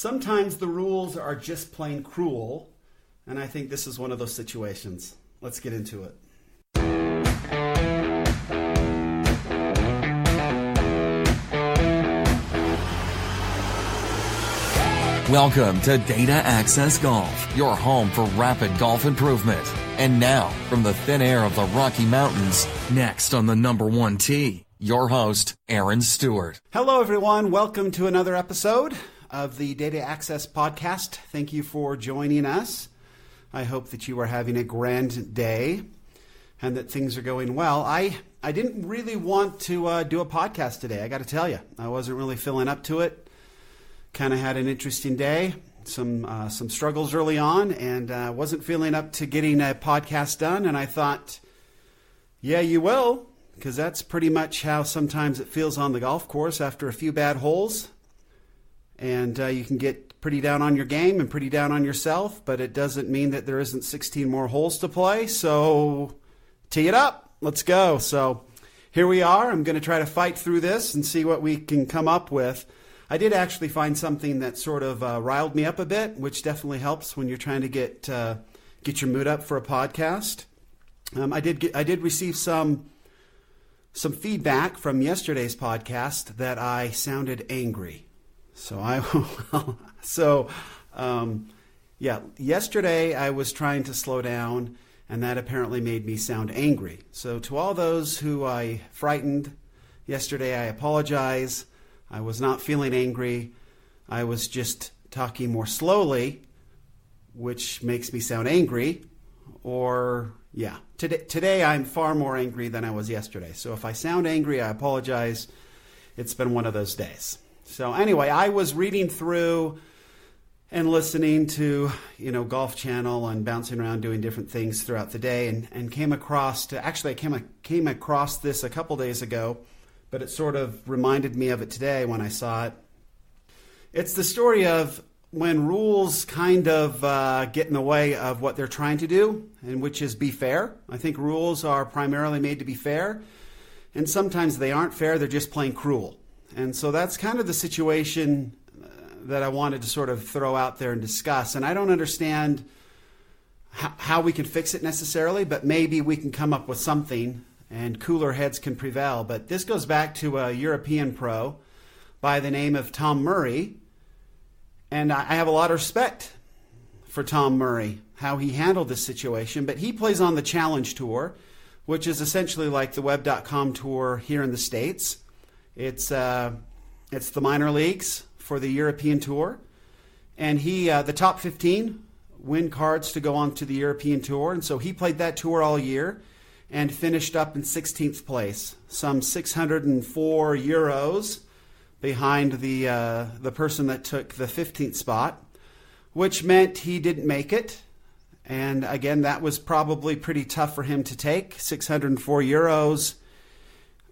Sometimes the rules are just plain cruel, and I think this is one of those situations. Let's get into it. Welcome to Data Access Golf, your home for rapid golf improvement. And now, from the thin air of the Rocky Mountains, next on the number one tee, your host, Aaron Stewart. Hello, everyone. Welcome to another episode of the Data Access Podcast. Thank you for joining us. I hope that you are having a grand day and that things are going well. I didn't really want to do a podcast today, I got to tell you. I wasn't really feeling up to it. Kind of had an interesting day, some struggles early on, and wasn't feeling up to getting a podcast done. And I thought, yeah, you will, because that's pretty much how sometimes it feels on the golf course after a few bad holes. And you can get pretty down on your game and pretty down on yourself, but it doesn't mean that there isn't 16 more holes to play. So tee it up. Let's go. So here we are. I'm going to try to fight through this and see what we can come up with. I did actually find something that sort of riled me up a bit, which definitely helps when you're trying to get your mood up for a podcast. I did receive some feedback from yesterday's podcast that I sounded angry. Yesterday I was trying to slow down, and that apparently made me sound angry. So to all those who I frightened yesterday, I apologize. I was not feeling angry. I was just talking more slowly, which makes me sound angry. Today I'm far more angry than I was yesterday. So if I sound angry, I apologize. It's been one of those days. So anyway, I was reading through and listening to, Golf Channel and bouncing around doing different things throughout the day and came across this a couple days ago, but it sort of reminded me of it today when I saw it. It's the story of when rules kind of get in the way of what they're trying to do, and which is be fair. I think rules are primarily made to be fair, and sometimes they aren't fair, they're just plain cruel. And so that's kind of the situation that I wanted to sort of throw out there and discuss. And I don't understand how we can fix it necessarily, but maybe we can come up with something and cooler heads can prevail. But this goes back to a European pro by the name of Tom Murray. And I have a lot of respect for Tom Murray, how he handled this situation. But he plays on the Challenge Tour, which is essentially like the Web.com Tour here in the States. It's the minor leagues for the European Tour. And the top 15 win cards to go on to the European Tour. And so he played that tour all year and finished up in 16th place, some 604 euros behind the person that took the 15th spot, which meant he didn't make it. And again, that was probably pretty tough for him to take, 604 euros.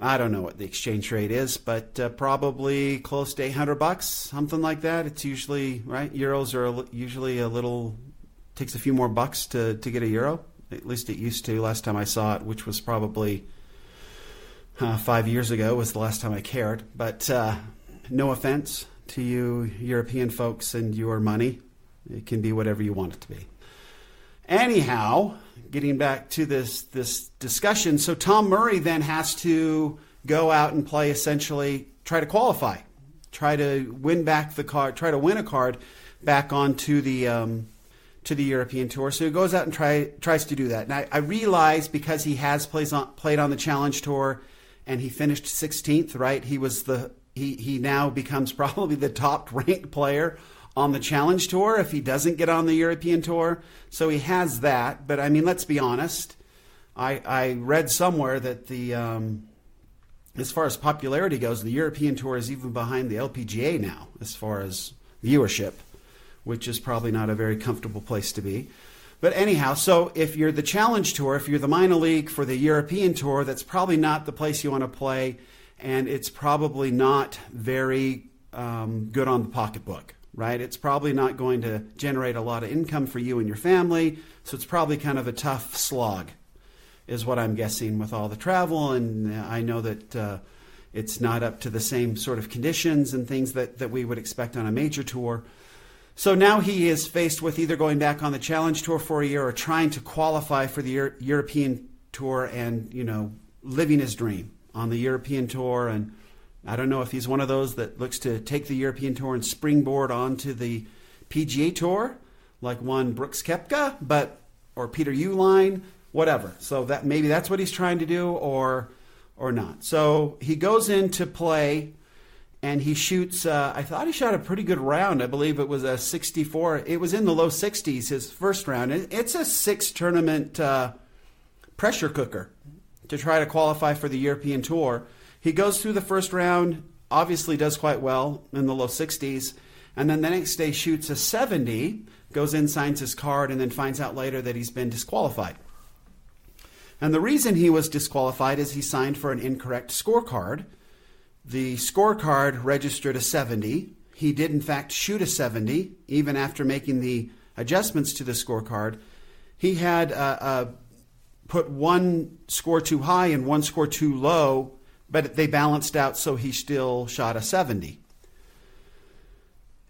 I don't know what the exchange rate is, but probably close to $800, something like that. It's usually, right? Euros are usually takes a few more bucks to get a euro. At least it used to last time I saw it, which was probably 5 years ago was the last time I cared. But no offense to you European folks and your money. It can be whatever you want it to be. Anyhow, getting back to this discussion, so Tom Murray then has to go out and play, essentially try to qualify, try to win back the card, try to win a card back onto the European Tour. So he goes out and tries to do that. And I realize because he has played on the Challenge Tour and he finished 16th, right? He now becomes probably the top ranked player on the Challenge Tour if he doesn't get on the European Tour. So he has that. But I mean, let's be honest. I read somewhere that as far as popularity goes, the European Tour is even behind the LPGA now as far as viewership, which is probably not a very comfortable place to be. But anyhow, so if you're the Challenge Tour, if you're the minor league for the European Tour, that's probably not the place you want to play, and it's probably not very good on the pocketbook, right? It's probably not going to generate a lot of income for you and your family, so it's probably kind of a tough slog, is what I'm guessing, with all the travel. And I know that it's not up to the same sort of conditions and things that we would expect on a major tour. So now he is faced with either going back on the Challenge Tour for a year or trying to qualify for the European Tour and, living his dream on the European Tour. And I don't know if he's one of those that looks to take the European Tour and springboard onto the PGA Tour, like one Brooks Koepka, or Peter Uihlein, whatever. So that maybe that's what he's trying to do, or not. So he goes in to play, and he shoots. I thought he shot a pretty good round. I believe it was a 64. It was in the low 60s his first round. It's a 6-tournament pressure cooker to try to qualify for the European Tour. He goes through the first round, obviously does quite well in the low 60s, and then the next day shoots a 70, goes in, signs his card, and then finds out later that he's been disqualified. And the reason he was disqualified is he signed for an incorrect scorecard. The scorecard registered a 70. He did, in fact, shoot a 70, even after making the adjustments to the scorecard. He had put one score too high and one score too low, but they balanced out, so he still shot a 70.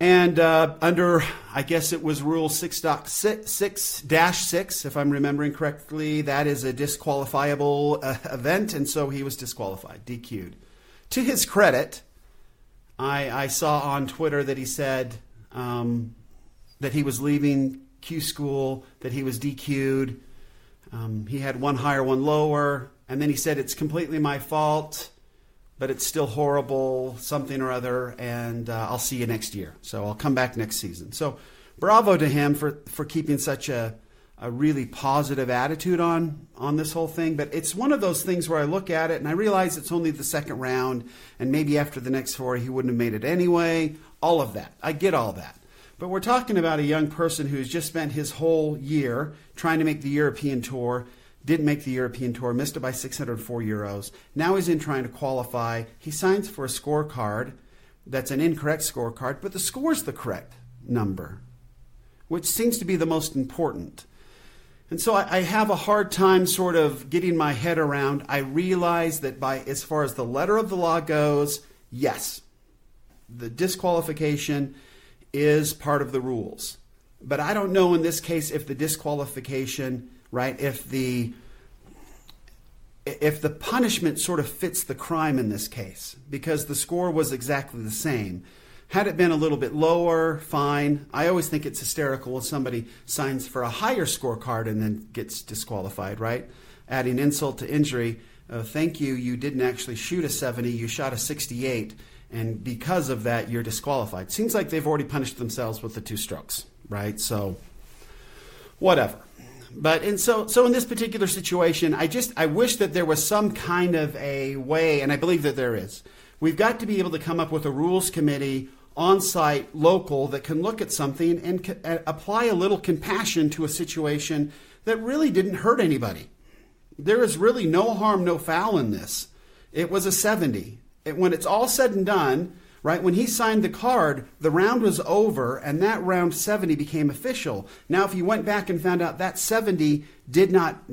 And under, I guess it was Rule 6-6, if I'm remembering correctly, that is a disqualifiable event, and so he was disqualified, DQ'd. To his credit, I saw on Twitter that he said that he was leaving Q School, that he was DQ'd. He had one higher, one lower, and then he said, it's completely my fault, but it's still horrible, something or other, and I'll see you next year. So I'll come back next season. So bravo to him for keeping such a really positive attitude on this whole thing. But it's one of those things where I look at it and I realize it's only the second round, and maybe after the next 4 he wouldn't have made it anyway. All of that. I get all that. But we're talking about a young person who's just spent his whole year trying to make the European Tour, didn't make the European Tour, missed it by 604 euros. Now he's in trying to qualify. He signs for a scorecard that's an incorrect scorecard, but the score's the correct number, which seems to be the most important. And so I have a hard time sort of getting my head around. I realize that as far as the letter of the law goes, yes, the disqualification is part of the rules. But I don't know in this case if the disqualification, right, if the punishment sort of fits the crime in this case, because the score was exactly the same. Had it been a little bit lower, fine. I always think it's hysterical when somebody signs for a higher scorecard and then gets disqualified, right? Adding insult to injury. Thank you, you didn't actually shoot a 70, you shot a 68, and because of that, you're disqualified. Seems like they've already punished themselves with the 2 strokes, right? So, whatever. But so in this particular situation, I wish that there was some kind of a way, and I believe that there is. We've got to be able to come up with a rules committee on-site, local, that can look at something and apply a little compassion to a situation that really didn't hurt anybody. There is really no harm, no foul in this. It was a 70. When it's all said and done, right, when he signed the card, the round was over, and that round 70 became official. Now, if he went back and found out that 70 did not,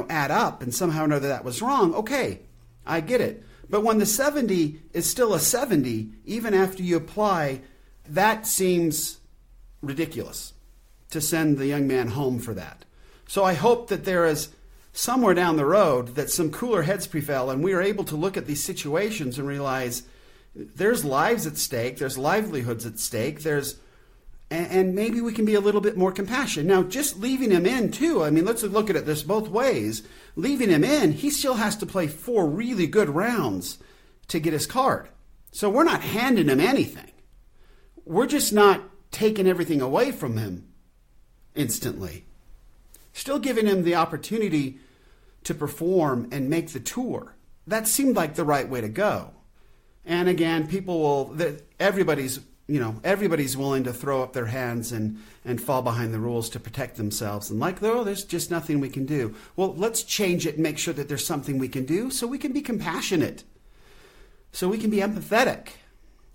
add up, and somehow or another that was wrong, okay, I get it. But when the 70 is still a 70, even after you apply, that seems ridiculous to send the young man home for that. So I hope that there is somewhere down the road that some cooler heads prevail and we are able to look at these situations and realize there's lives at stake, there's livelihoods at stake, and maybe we can be a little bit more compassionate. Now, just leaving him in, too, I mean, let's look at it this both ways. Leaving him in, he still has to play 4 really good rounds to get his card. So we're not handing him anything. We're just not taking everything away from him instantly. Still giving him the opportunity to perform and make the tour. That seemed like the right way to go. And again, everybody's willing to throw up their hands and fall behind the rules to protect themselves. And there's just nothing we can do. Well, let's change it and make sure that there's something we can do so we can be compassionate, so we can be empathetic,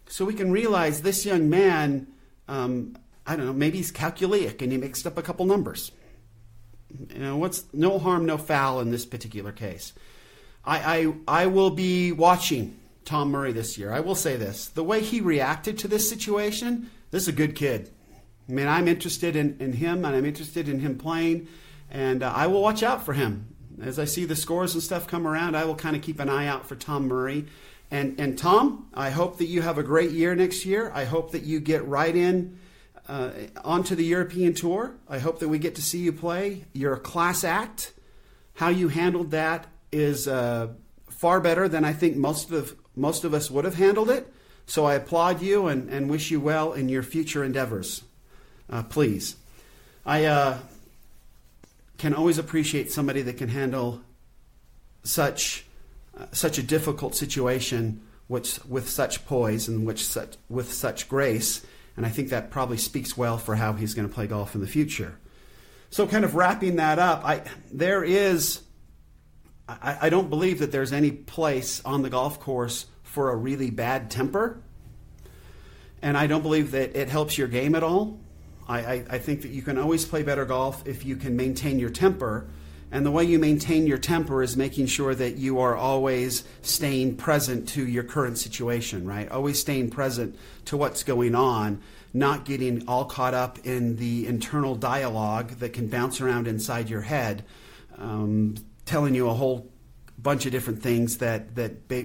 so we can realize this young man, maybe he's calculaic and he mixed up a couple numbers. What's no harm, no foul in this particular case. I will be watching Tom Murray this year. I will say this. The way he reacted to this situation, this is a good kid. I mean, I'm interested in him, and I'm interested in him playing, and I will watch out for him. As I see the scores and stuff come around, I will kind of keep an eye out for Tom Murray. And Tom, I hope that you have a great year next year. I hope that you get right in onto the European Tour. I hope that we get to see you play. You're a class act. How you handled that is far better than I think most of us would have handled it. So I applaud you and wish you well in your future endeavors. Please. I can always appreciate somebody that can handle such a difficult situation with such poise and with such grace. And I think that probably speaks well for how he's going to play golf in the future. So kind of wrapping that up, I don't believe that there's any place on the golf course for a really bad temper. And I don't believe that it helps your game at all. I think that you can always play better golf if you can maintain your temper. And the way you maintain your temper is making sure that you are always staying present to your current situation, right? Always staying present to what's going on, not getting all caught up in the internal dialogue that can bounce around inside your head, telling you a whole bunch of different things that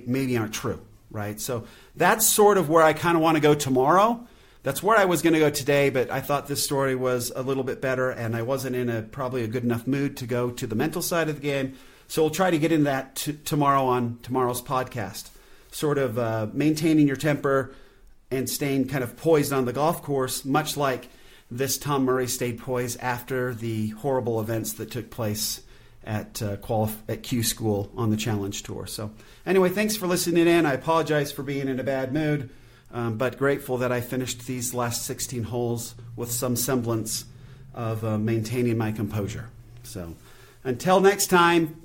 maybe aren't true, right? So that's sort of where I kind of want to go tomorrow. That's where I was going to go today, but I thought this story was a little bit better, and I wasn't in probably a good enough mood to go to the mental side of the game. So we'll try to get into that tomorrow on tomorrow's podcast, sort of maintaining your temper and staying kind of poised on the golf course, much like this Tom Murray stayed poised after the horrible events that took place at Q School on the Challenge Tour. So anyway, thanks for listening in. I apologize for being in a bad mood. But grateful that I finished these last 16 holes with some semblance of maintaining my composure. So until next time,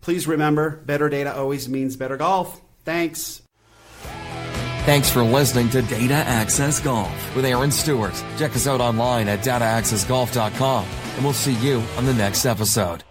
please remember, better data always means better golf. Thanks. Thanks for listening to Data Access Golf with Aaron Stewart. Check us out online at dataaccessgolf.com, and we'll see you on the next episode.